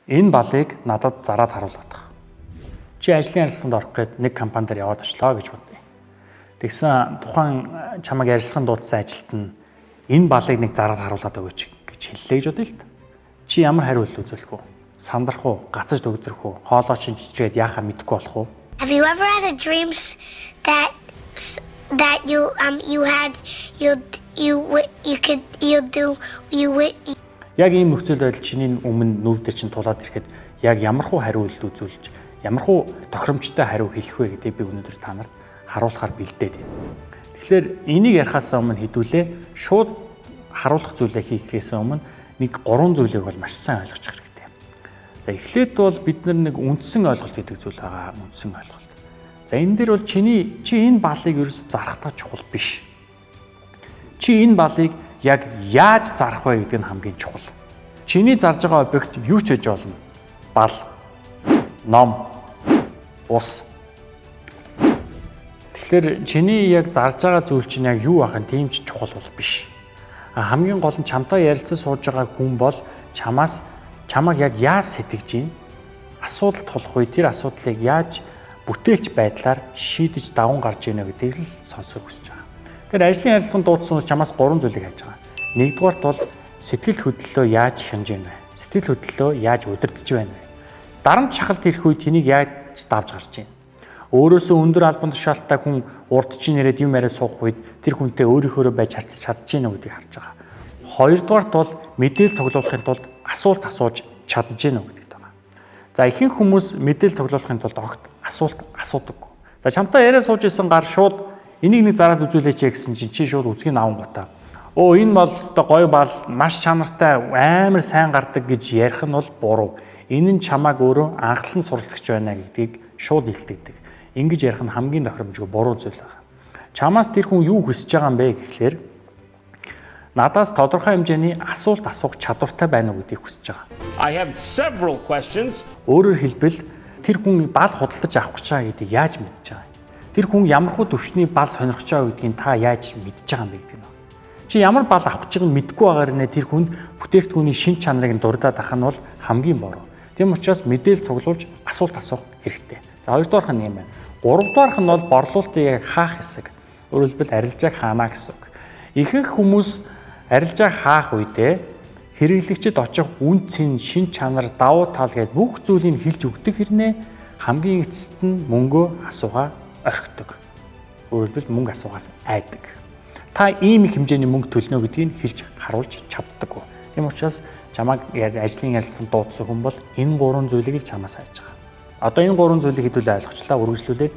Энэ балыг надад зараад харуулдаг. Чи ажлын ярилцлаганд орох гээд нэг компани дээр яваад очлоо гэж бодъё. Тэгсэн тухайн чамайг ярилцлаганд дуудсан ажилт нь энэ балыг нэг зараад харуулад өгөөч гэж хэллээ гэж бодъё л та. Чи ямар хариулт үзүүлэх вэ? Сандрах уу, гацаж дөгдөрөх уу, хоолой чинь жижигэд яхаа мэдэхгүй болох уу? Have you ever had a dreams that you had Яг ийм нөхцөл байдал чиний өмнө нүр дээр чинь тулаад ирэхэд яг ямархуу хариулт үзүүлж, ямархуу тохиромжтой хариу хэлэх вэ гэдгийг би өнөөдөр та нарт харуулахаар бэлдээд байна. Тэгэхээр энийг ярихаас өмнө хэдүүлээ шууд харуулах зүйлээ хийхээс өмнө нэг 3 зүйлийг бол маш сайн ойлгож хэрэгтэй. За эхлээд бол бид нэг үндсэн ойлголт гэдэг зүйл байгаа, үндсэн ойлголт. За энэ дээр бол чи энэ балыг ерөөс зарахтаа чухал биш. Чи энэ балыг яг яаж зарах вэ гэдэг нь хамгийн чухал. Чиний зарж байгаа объект юу ч хийж болно. Бал, ном, ус. Тэгэхээр чиний яг зарж байгаа зүйл чинь яг юу байх нь тийм ч чухал бол биш. Хамгийн гол нь чамтай ярилцаж сууж байгаа хүн бол чамайг яг яаж сэтгэж ийн, асуудал тулах үе тэр асуудлыг яаж бүтээлч байдлаар шийдэж даван гарч ийнэ гэдгийг л сонсох хүсэж байгаа. Тэгэхээр ажлын ярилцлаганд дуудсан хүмүүс чамаас 3 зүйлийг хайж байгаа. Нэгдүгээрт бол сэтгэл хөдлөлөө яаж хянаж байна вэ? Сэтгэл хөдлөлөө яаж удирдах байна вэ? Дарамт шахалт ирэх үед тэнийг яаж давж гарч ийн? Өөрөөсөө өндөр албан тушаалтай хүн урд чинь ирээд юм яриа суух үед тэр хүнтэй өөрийнхөө байж харьцаж чадж гэнэ гэдгийг харж байгаа. Хоёрдугаарт бол мэдээлэл цуглуулахын тулд асуулт асууж чадж гэнэ гэдэгт байгаа. За ихэнх хүмүүс мэдээлэл цуглуулахын тулд огт асуулт асуудаггүй. За чамтай яриа сууж исэн гар шууд энийг нэг зараад үзүүлээч гэсэн чинь чи шууд үзгийг аван готаа. Энэ бол өстой гоё бал маш чанартай амар сайн гардаг гэж ярих нь бол буруу. Энэ нь чамааг өөрөө анхлан суралцагч байна гэдгийг шууд илтгэдэг. Ингэж ярих нь хамгийн тохиромжгүй буруу зүйл байна. Чамаас тэр хүн юу хүсэж байгаа юм бэ гэхлээр надаас тодорхой хэмжээний асуулт асуух чадвартай байна уу гэдгийг хүсэж байгаа. I have several questions. Өөрөөр хэлбэл тэр хүн бал худалдаж авах гэж байгаа гэдгийг яаж мэдж байгаа юм? Тэр хүн ямархуу төвчний бал сонирхож байгаа гэдгийг та яаж мэдж байгаа юм бэ гэдэг нь. Чи ямар бал авах гэж байгааг нь мэдэхгүй байгаагаар нэ тэр хүнд бүтээгдэхүүний шин чанарыг дурдаад ах нь бол хамгийн буруу. Тийм учраас мэдээлэл цуглуулж асуулт асуух хэрэгтэй. За хоёрдугаарх нь юм байна. Гуравдугаарх нь бол борлуулалтыг хаах хэсэг. Өөрөөр хэлбэл арилжааг хаана гэсэн үг. Ихэнх хүмүүс арилжааг хаах үедээ хэрэглэгчид очих үн цэн, шин чанар, давуу тал гэдээ бүх зүйлийг хэлж өгдөг хэрнээ хамгийн эцэст нь мөнгөө асуугаа орхидог. Өөрөөр хэлбэл мөнгө асуугаас айдаг. Та ийм их хэмжээний мөнгө төлнө гэдгийг хэлж харуулж чаддаггүй. Тийм учраас чамайг ажлын ярилцлаганд дуудсан хүн бол энэ 3 зүйлийг л чамаас хайж байгаа. Одоо энэ 3 зүйлийг хэдүүлээ ойлгочлаа, үргэлжлүүлээд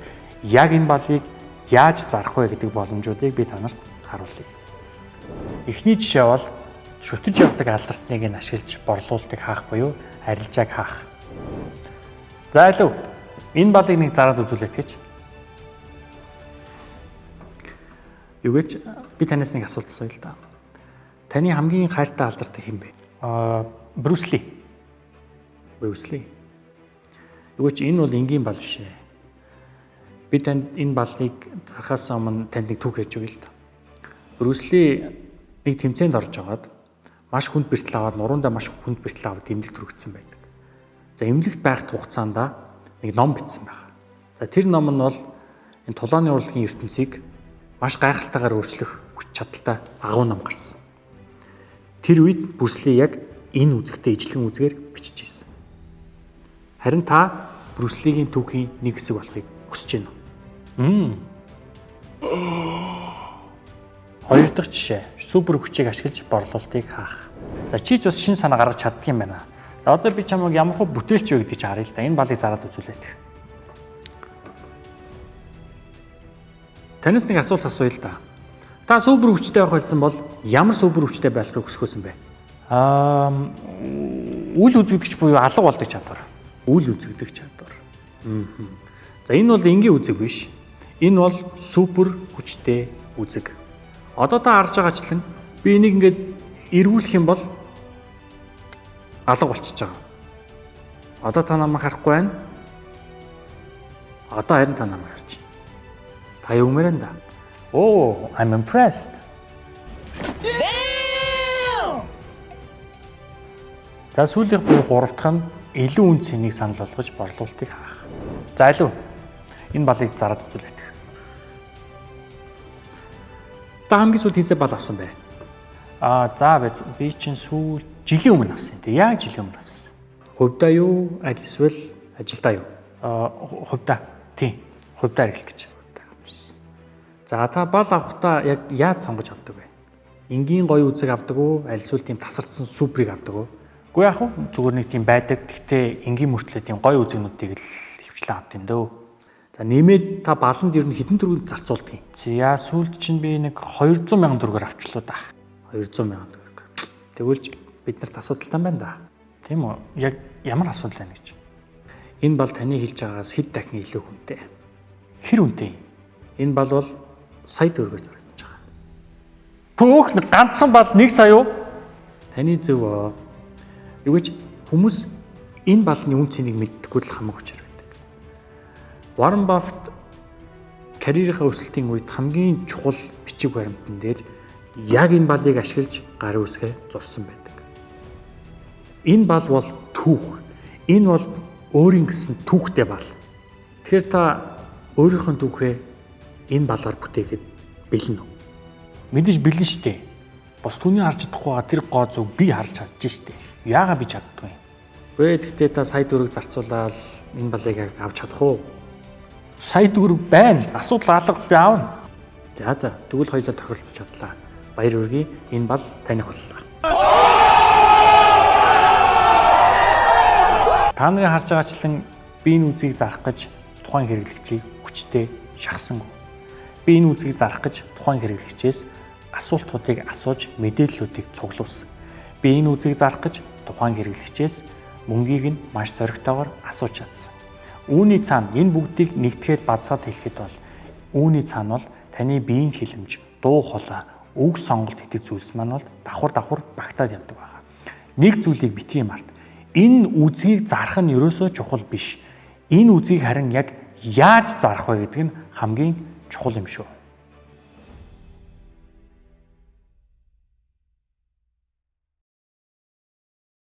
яг энэ балыг яаж зарах вэ гэдэг боломжуудыг би танарт харуулъя. Эхний жишээ бол шүтэж явдаг алдартныг нь ашиглаж борлуулалтыг хаах буюу арилжааг хаах. За илүү энэ балыг нэг зараад үзүүлээд гэж. Юу гэж би танаас нэг асуулт асууя л да. Таны хамгийн хайртай алдартай хэн бэ? Брюс Ли. Үгүй энэ бол энгийн бал биш ээ. Би танд энэ балыг зарахаас өмнө танд нэг түүх ярьж өгье л да. Брюс Ли нэг тэмцээнд орж агаад маш хүнд бэртэл аваад нуруундаа маш хүнд бэртэл аваад эмнэлэгт хүргэсэн байдаг. За эмнэлэгт байх хугацаанд нэг ном бичсэн байна. За тэр ном нь бол энэ тулааны урлагийн ертөнцийг маш гайхалтайгаар өөрчлөх хүч чадалтай агуу ном гарсан. Тэр үед Брюс Ли яг энэ үзэгтээ ижлэн үзгээр бичиж ирсэн. Харин та Брюс Лигийн түүхийн нэг хэсэг болохыг хүсэж байна уу? Хоёр дахь жишээ. Супер хүчийг ашиглаж борлуулалтыг хаах. За чи ч бас шин санаа гаргаж чаддаг юм байна. За одоо би чамайг ямархуу бүтээлч вэ гэдгийг харъя л да. Энэ балыг зараад үзүүлээд. Танаас нэг асуулт асууя л да. Та супер хүчтэй байх байсан бол ямар супер хүчтэй байхыг хүсэх вэ? Үл үзэгдэгч буюу алга болдог чадвар. Үл үзэгдэх чадвар. За энэ бол энгийн үзэг биш. Энэ бол супер хүчтэй үзэг. Одоо та харж байгаачлан би энийг ингээд эргүүлэх юм бол алга болчихж байгаа. Одоо та намайг харахгүй байна. Одоо харин та намайг харж байна. Та юу мэрэн да? Oh, I'm impressed. За сүүлийнх буюу 3 дахь нь илүү үн цэнийг санал болгож борлуулалтыг хаах. За илүү энэ балыг зараад үзүүлээд. Та хамгийн сүүлд хийсэ бал авсан бай. За би чинь сүүл жилийн өмнө авсан. Тэг яг жилийн өмнө авсан. Хувьдаа юу, аль эсвэл ажилдаа юу? Хувьдаа. Тийм. Хувьдаа ирэх гэж. За та бал авахдаа яг яаж сонгож авдаг вэ? Энгийн гоё үзэг авдаг уу? Аль эсвэл тийм тасарсан суперийг авдаг уу? Үгүй яах вэ? Зүгээр нэг тийм байдаг. Гэхдээ энгийн мөртлөө тийм гоё үзэгнүүдийг л хөвчлэн авд юм дөө. За нэмээд та баланд ер нь хэдэн төгрөгийг зарцуулдаг юм? За сүүлд чинь би нэг 200 мянган төгрөгөөр авчлаа да. 200 мянган төгрөг. Тэгвэл бид нарт асуудалтай байна да. Тийм үү? Яг ямар асуудал байна гэж? Энэ бал таны хэлж байгаагаас хэд дахин илүү хүнтэй. Хэр үнэтэй? Энэ бал бол сая төгрөгөөр зарагдаж байгаа. Төөх нэг ганцхан бал 1 сая юу? Таны зөв. Юу гэж хүмүүс энэ балны үн цэнийг мэддэггүй л хамаагүй учраас. Warren Buffett карьерийнхаа өсөлтийн үед хамгийн чухал бичиг баримтан дээр яг энэ балыг ашиглаж гар үсгээ зурсан байдаг. Энэ бал бол түүх. Энэ бол өөрийн гэсэн түүхтэй бал. Тэгэхээр та өөрийнхөө түүхээ энэ балаар бүтээхэд бэлэн үү? Мэдээж бэлэн штэ. Бос түүний харж чадахгүй тэр гоо зүг би харж чадчих штэ. Яагаад би чаддгүй юм? Вэ гэхдээ та сая төгрөг зарцуулаад энэ балыг авч чадах уу? Сая төгрөг байна. Асуудал алга би аавна. За тэгвэл хоёулаа тохиролцож чадлаа. Баяр хүргэе. Энэ бал таних боллоо. Та нарын харж байгаачлан би энэ үзийг зарах гэж тухайн хэрэглэгчийг хүчтэй шахсангүй. Би энэ үзийг зарах гэж тухайн хэрэглэгчээс асуултуудыг асууж мэдээллүүдийг цуглуулсан. Би энэ үзийг зарах гэж тухайн хэрэглэгчээс мөнгийг нь маш зоригтойгоор асууж чадсан. Үүний цаана энэ бүгдийг нэгтгэхэд базаад хэлэхэд бол үүний цаана бол таны биеийн хилэмж, дуу хоолой, үг сонголт гэдэг зүйлс маань бол давхар багтаад явдаг байна. Нэг зүйлийг битгий март. Энэ үзгийг зарах нь ерөөсөө чухал биш. Энэ үзгийг харин яг яаж зарах вэ гэдэг нь хамгийн чухал юм шүү.